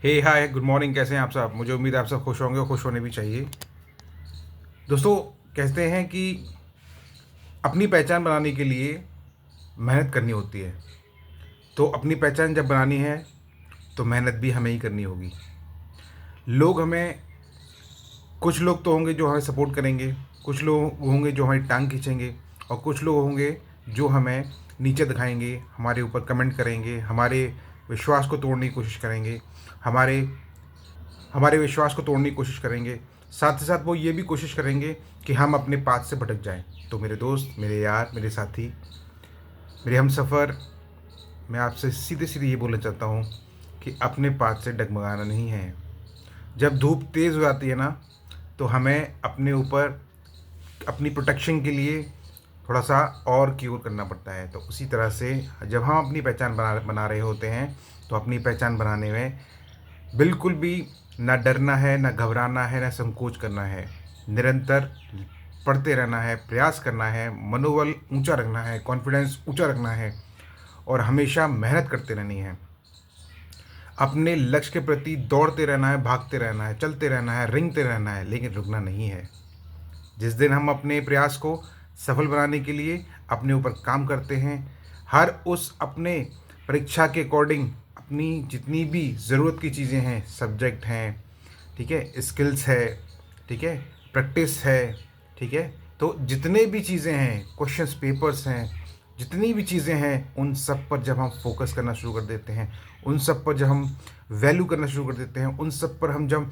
हे hi good morning, कैसे हैं आप सब। मुझे उम्मीद है आप सब खुश होंगे और खुश होने भी चाहिए। दोस्तों, कहते हैं कि अपनी पहचान बनाने के लिए मेहनत करनी होती है। तो अपनी पहचान जब बनानी है तो मेहनत भी हमें ही करनी होगी। लोग हमें कुछ लोग तो होंगे जो हमें सपोर्ट करेंगे, कुछ लोग होंगे जो हमारी टांग खींचेंगे, और कुछ लोग होंगे जो हमें नीचे दिखाएंगे, हमारे ऊपर कमेंट करेंगे, हमारे विश्वास को तोड़ने की कोशिश करेंगे, हमारे हमारे विश्वास को तोड़ने की कोशिश करेंगे। साथ ही साथ वो ये भी कोशिश करेंगे कि हम अपने पाथ से भटक जाएं। तो मेरे दोस्त, मेरे यार, मेरे साथी, मेरे हमसफ़र, मैं आपसे सीधे सीधे ये बोलना चाहता हूँ कि अपने पाथ से डगमगाना नहीं है। जब धूप तेज़ हो जाती है ना, तो हमें अपने ऊपर अपनी प्रोटेक्शन के लिए थोड़ा सा और क्योर करना पड़ता है। तो उसी तरह से जब हम अपनी पहचान बना बना रहे होते हैं, तो अपनी पहचान बनाने में बिल्कुल भी ना डरना है, ना घबराना है, ना संकोच करना है। निरंतर पढ़ते रहना है, प्रयास करना है, मनोबल ऊंचा रखना है, कॉन्फिडेंस ऊंचा रखना है, और हमेशा मेहनत करते रहनी है। अपने लक्ष्य के प्रति दौड़ते रहना है, भागते रहना है, चलते रहना है, रेंगते रहना है, लेकिन रुकना नहीं है। जिस दिन हम अपने प्रयास को सफल बनाने के लिए अपने ऊपर काम करते हैं, हर उस अपने परीक्षा के अकॉर्डिंग अपनी जितनी भी ज़रूरत की चीज़ें हैं, सब्जेक्ट हैं, ठीक है, स्किल्स है, ठीक है, प्रैक्टिस है, ठीक है, तो जितने भी चीज़ें हैं, क्वेश्चंस पेपर्स हैं, जितनी भी चीज़ें हैं, उन सब पर जब हम फोकस करना शुरू कर देते हैं, उन सब पर जब हम वैल्यू करना शुरू कर देते हैं, उन सब पर हम जब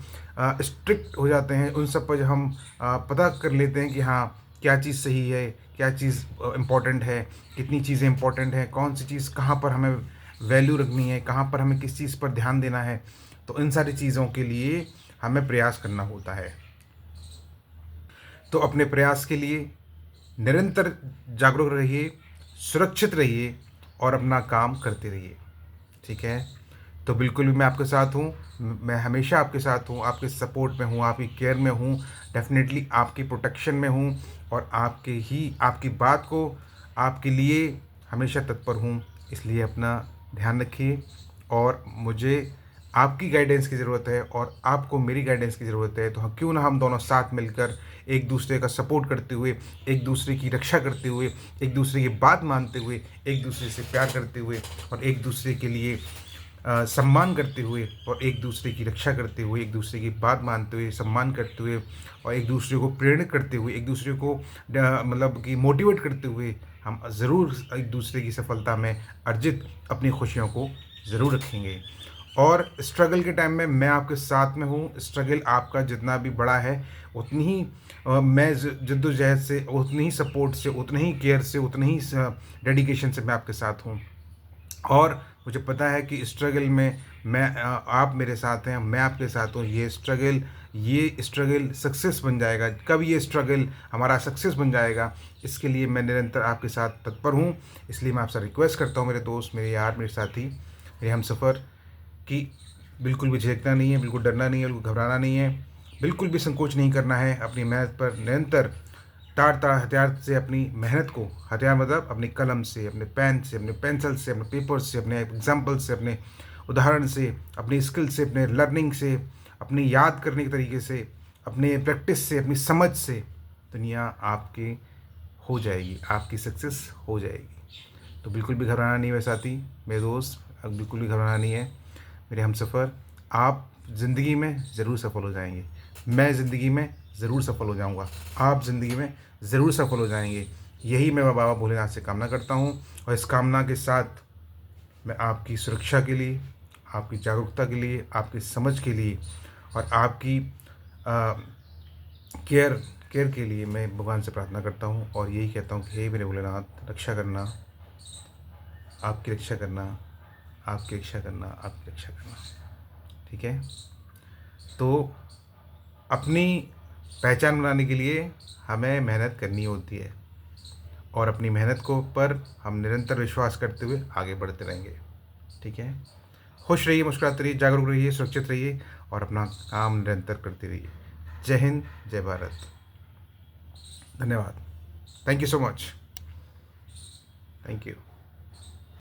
स्ट्रिक्ट हो जाते हैं, उन सब पर जब हम पता कर लेते हैं कि हाँ, क्या चीज़ सही है, क्या चीज़ इम्पोर्टेंट है, कितनी चीज़ें इम्पोर्टेंट हैं, कौन सी चीज़ कहाँ पर हमें वैल्यू रखनी है, कहाँ पर हमें किस चीज़ पर ध्यान देना है, तो इन सारी चीज़ों के लिए हमें प्रयास करना होता है। तो अपने प्रयास के लिए निरंतर जागरूक रहिए, सुरक्षित रहिए, और अपना काम करते रहिए। ठीक है? तो बिल्कुल भी मैं आपके साथ हूँ, मैं हमेशा आपके साथ हूँ, आपके सपोर्ट में हूँ, आपकी केयर में हूँ, डेफ़िनेटली आपकी प्रोटेक्शन में हूँ, और आपकी बात को आपके लिए हमेशा तत्पर हूँ। इसलिए अपना ध्यान रखिए, और मुझे आपकी गाइडेंस की ज़रूरत है और आपको मेरी गाइडेंस की ज़रूरत है। तो क्यों ना हम दोनों साथ मिलकर एक दूसरे का सपोर्ट करते हुए, एक दूसरे की रक्षा करते हुए, एक दूसरे की बात मानते हुए, एक दूसरे से प्यार करते हुए, और एक दूसरे के लिए सम्मान करते हुए, और एक दूसरे की रक्षा करते हुए, एक दूसरे की बात मानते हुए, सम्मान करते हुए, और एक दूसरे को प्रेरित करते हुए, एक दूसरे को मतलब कि मोटिवेट करते हुए, हम ज़रूर एक दूसरे की सफलता में अर्जित अपनी खुशियों को ज़रूर रखेंगे। और स्ट्रगल के टाइम में मैं आपके साथ में हूँ। स्ट्रगल आपका जितना भी बड़ा है, उतनी ही मैं जद्दोजहद से, उतनी ही सपोर्ट से, उतने ही केयर से, उतने ही डेडिकेशन से मैं आपके साथ हूँ। और मुझे पता है कि स्ट्रगल में आप मेरे साथ हैं, मैं आपके साथ हूँ। ये स्ट्रगल सक्सेस बन जाएगा। कब ये स्ट्रगल हमारा सक्सेस बन जाएगा, इसके लिए मैं निरंतर आपके साथ तत्पर हूँ। इसलिए मैं आपसे रिक्वेस्ट करता हूँ, मेरे दोस्त, मेरे यार, मेरे साथी, मेरे हमसफ़र, कि बिल्कुल भी झिझकना नहीं है, बिल्कुल डरना नहीं है, बिल्कुल घबराना नहीं है, बिल्कुल भी संकोच नहीं करना है। अपनी मेहनत पर निरंतर तार तार हथियार से अपनी मेहनत को, हथियार मतलब अपनी कलम से, अपने पेन से, अपने पेंसिल से, अपने पेपर से, अपने एग्जाम्पल से, अपने उदाहरण से, अपनी स्किल से, अपने लर्निंग से, अपनी याद करने के तरीके से, अपने प्रैक्टिस से, अपनी समझ से दुनिया आपकी हो जाएगी, आपकी सक्सेस हो जाएगी। तो बिल्कुल भी घबराना नहीं है साथी, मेरे दोस्त, अब बिल्कुल भी घबराना नहीं है मेरे हमसफ़र। आप ज़िंदगी में ज़रूर सफल हो जाएंगे, मैं ज़िंदगी में ज़रूर सफल हो जाऊंगा, आप ज़िंदगी में ज़रूर सफल हो जाएंगे। यही मैं बाबा भोलेनाथ से कामना करता हूँ, और इस कामना के साथ मैं आपकी सुरक्षा के लिए, आपकी जागरूकता के लिए, आपकी समझ के लिए, और आपकी केयर केयर के लिए मैं भगवान से प्रार्थना करता हूँ, और यही कहता हूँ कि हे मेरे भोलेनाथ, रक्षा करना, आपकी रक्षा करना, आपकी रक्षा करना, आपकी रक्षा करना। ठीक है? तो अपनी पहचान बनाने के लिए हमें मेहनत करनी होती है, और अपनी मेहनत को पर हम निरंतर विश्वास करते हुए आगे बढ़ते रहेंगे। ठीक है? खुश रहिए, मुस्कुराते रहिए, जागरूक रहिए, सुरक्षित रहिए, और अपना काम निरंतर करते रहिए। जय हिंद, जय भारत। धन्यवाद। Thank you so much. Thank you.